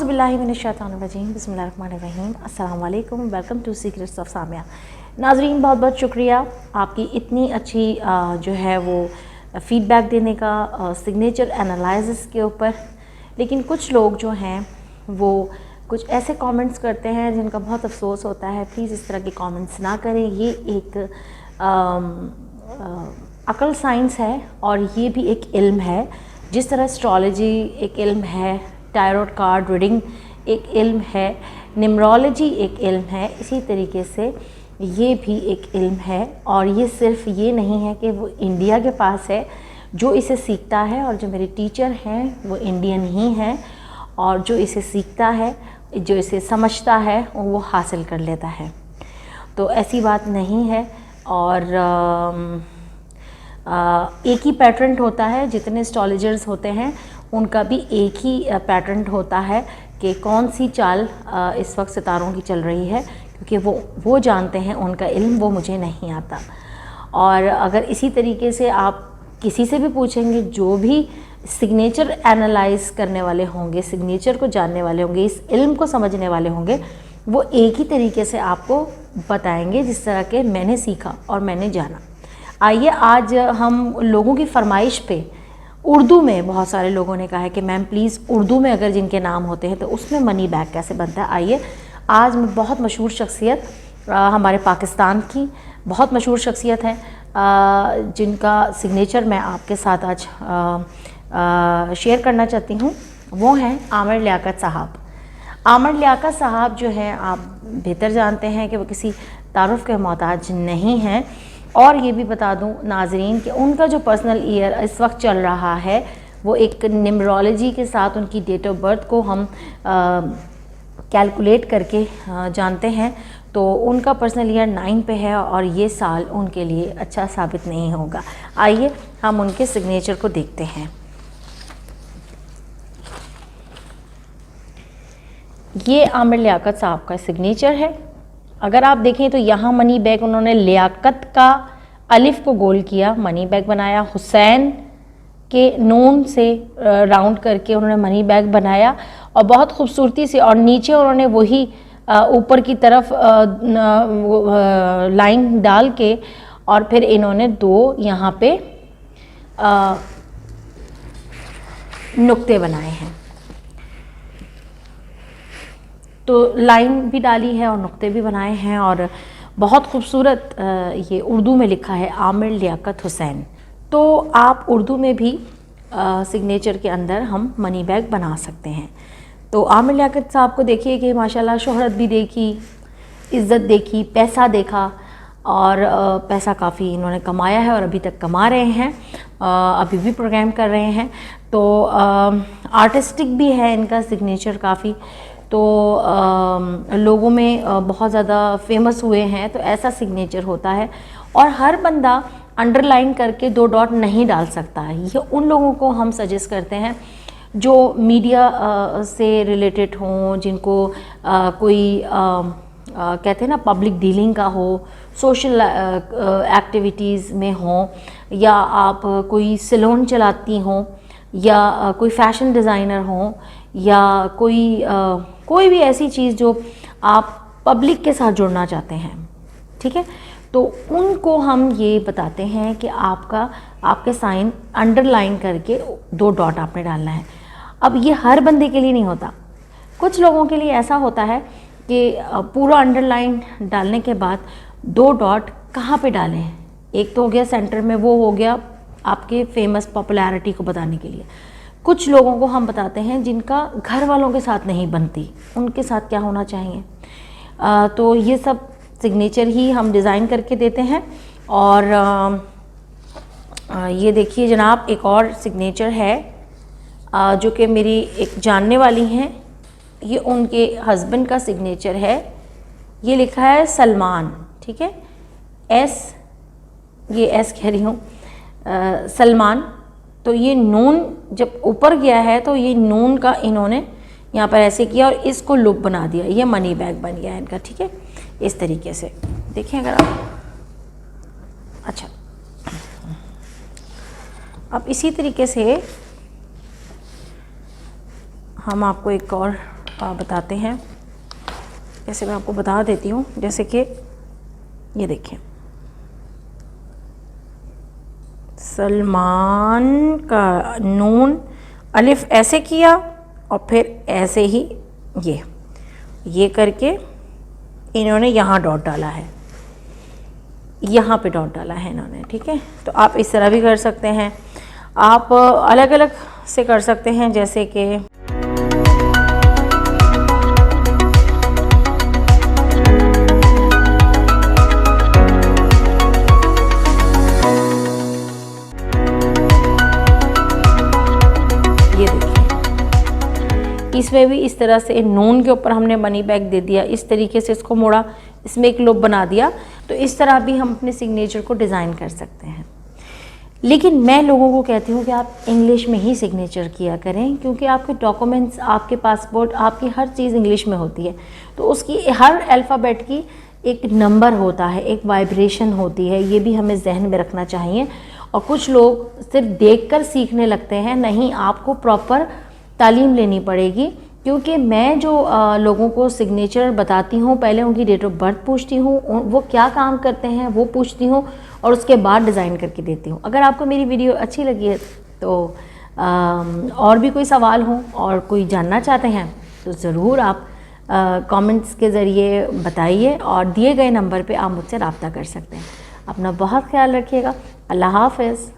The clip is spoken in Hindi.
औज़ुबिल्लाहिमिनश्शैतानिर्रजीम बिस्मिल्लाहिर्रहमानिर्रहीम अस्सलाम वालेकुम। Welcome to secrets of Samia. नाज़रीन, बहुत बहुत शुक्रिया आपकी इतनी अच्छी जो है वो फ़ीडबैक देने का सिग्नेचर एनालिसिस के ऊपर। लेकिन कुछ लोग जो हैं वो कुछ ऐसे कमेंट्स करते हैं जिनका बहुत अफसोस होता है। प्लीज़ इस तरह के कमेंट्स ना करें। ये एक अकल साइंस है और ये भी एक इल्म है। जिस तरह एस्ट्रोलॉजी एक इल्म है, टायरोट कार्ड रीडिंग एक इल्म है, न्यूमरोलॉजी एक इल्म है, इसी तरीके से ये भी एक इल्म है। और ये सिर्फ ये नहीं है कि वो इंडिया के पास है जो इसे सीखता है, और जो मेरे टीचर हैं वो इंडियन ही हैं, और जो इसे सीखता है, जो इसे समझता है, वो हासिल कर लेता है। तो ऐसी बात नहीं है। और एक ही पैटर्न होता है। जितने एस्ट्रोलॉजर्स होते हैं उनका भी एक ही पैटर्न होता है कि कौन सी चाल इस वक्त सितारों की चल रही है, क्योंकि वो जानते हैं, उनका इल्म वो मुझे नहीं आता। और अगर इसी तरीके से आप किसी से भी पूछेंगे, जो भी सिग्नेचर एनालाइज करने वाले होंगे, सिग्नेचर को जानने वाले होंगे, इस इल्म को समझने वाले होंगे, वो एक ही तरीके से आपको बताएंगे जिस तरह के मैंने सीखा और मैंने जाना। आइए आज हम लोगों की फरमाइश पे उर्दू में, बहुत सारे लोगों ने कहा है कि मैम प्लीज़ उर्दू में अगर जिनके नाम होते हैं तो उसमें मनी बैग कैसे बनता है। आइए आज मैं बहुत मशहूर शख्सियत, हमारे पाकिस्तान की बहुत मशहूर शख्सियत है, जिनका सिग्नेचर मैं आपके साथ आज शेयर करना चाहती हूँ। वो हैं आमिर लियाकत साहब। आमिर लियाकत साहब जो हैं, आप बेहतर जानते हैं कि वो किसी तारुफ के मोहताज नहीं हैं। और ये भी बता दूं नाजरीन कि उनका जो पर्सनल ईयर इस वक्त चल रहा है वो एक न्यूमरोलॉजी के साथ उनकी डेट ऑफ बर्थ को हम कैलकुलेट करके जानते हैं। तो उनका पर्सनल ईयर 9 पे है और ये साल उनके लिए अच्छा साबित नहीं होगा। आइए हम उनके सिग्नेचर को देखते हैं। ये आमिर लियाकत साहब का सिग्नेचर है। अगर आप देखें तो यहाँ मनी बैग उन्होंने लियाकत का अलिफ को गोल किया, मनी बैग बनाया। हुसैन के नून से राउंड करके उन्होंने मनी बैग बनाया और बहुत खूबसूरती से। और नीचे उन्होंने वही ऊपर की तरफ लाइन डाल के और फिर इन्होंने 2 यहाँ पे नुक्ते बनाए हैं। तो लाइन भी डाली है और नुक्ते भी बनाए हैं और बहुत खूबसूरत ये उर्दू में लिखा है आमिर लियाकत हुसैन। तो आप उर्दू में भी सिग्नेचर के अंदर हम मनी बैग बना सकते हैं। तो आमिर लियाकत साहब को देखिए कि माशाल्लाह शोहरत भी देखी, इज़्ज़त देखी, पैसा देखा, और पैसा काफ़ी इन्होंने कमाया है और अभी तक कमा रहे हैं, अभी भी प्रोग्राम कर रहे हैं। तो आर्टिस्टिक भी है इनका सिग्नेचर काफ़ी। तो लोगों में बहुत ज़्यादा फेमस हुए हैं। तो ऐसा सिग्नेचर होता है और हर बंदा अंडरलाइन करके 2 डॉट नहीं डाल सकता है। ये उन लोगों को हम सजेस्ट करते हैं जो मीडिया से रिलेटेड हों, जिनको कोई कहते हैं ना पब्लिक डीलिंग का हो, सोशल एक्टिविटीज़ में हों, या आप कोई सैलून चलाती हों, या कोई फ़ैशन डिज़ाइनर हों, या कोई भी ऐसी चीज़ जो आप पब्लिक के साथ जुड़ना चाहते हैं, ठीक है। तो उनको हम ये बताते हैं कि आपके साइन अंडरलाइन करके 2 डॉट आपने डालना है। अब ये हर बंदे के लिए नहीं होता। कुछ लोगों के लिए ऐसा होता है कि पूरा अंडरलाइन डालने के बाद 2 डॉट कहाँ पे डालें। एक तो हो गया सेंटर में, वो हो गया आपके फेमस पॉपुलैरिटी को बताने के लिए। कुछ लोगों को हम बताते हैं जिनका घर वालों के साथ नहीं बनती, उनके साथ क्या होना चाहिए। तो ये सब सिग्नेचर ही हम डिज़ाइन करके देते हैं। और ये देखिए जनाब, एक और सिग्नेचर है जो कि मेरी एक जानने वाली हैं, ये उनके हस्बैंड का सिग्नेचर है। ये लिखा है सलमान, ठीक है, ये एस कह रही हूँ, सलमान। तो ये नून जब ऊपर गया है तो ये नून का इन्होंने यहाँ पर ऐसे किया और इसको लुक बना दिया। ये मनी बैग बन गया इनका, ठीक है, इस तरीके से देखें अगर आप। अच्छा, अब इसी तरीके से हम आपको एक और बताते हैं। जैसे मैं आपको बता देती हूँ, जैसे कि ये देखिए, सलमान का नून अलिफ ऐसे किया और फिर ऐसे ही ये करके इन्होंने यहाँ डॉट डाला है, यहाँ पे डॉट डाला है इन्होंने, ठीक है। तो आप इस तरह भी कर सकते हैं, आप अलग अलग से कर सकते हैं, जैसे कि ये देखिए, इसमें भी इस तरह से नून के ऊपर हमने मनी बैग दे दिया, इस तरीके से इसको मोड़ा, इसमें एक लोब बना दिया। तो इस तरह भी हम अपने सिग्नेचर को डिज़ाइन कर सकते हैं। लेकिन मैं लोगों को कहती हूँ कि आप इंग्लिश में ही सिग्नेचर किया करें, क्योंकि आपके डॉक्यूमेंट्स, आपके पासपोर्ट, आपकी हर चीज़ इंग्लिश में होती है। तो उसकी हर अल्फ़ाबेट की एक नंबर होता है, एक वाइब्रेशन होती है, ये भी हमें जहन में रखना चाहिए। और कुछ लोग सिर्फ देखकर सीखने लगते हैं, नहीं, आपको प्रॉपर तालीम लेनी पड़ेगी। क्योंकि मैं जो लोगों को सिग्नेचर बताती हूँ, पहले उनकी डेट ऑफ बर्थ पूछती हूँ, वो क्या काम करते हैं वो पूछती हूँ, और उसके बाद डिज़ाइन करके देती हूँ। अगर आपको मेरी वीडियो अच्छी लगी है तो और भी कोई सवाल हो और कोई जानना चाहते हैं तो ज़रूर आप कमेंट्स के ज़रिए बताइए, और दिए गए नंबर पे आप मुझसे रब्ता कर सकते हैं। अपना बहुत ख्याल रखिएगा। अल्लाह हाफ़िज़।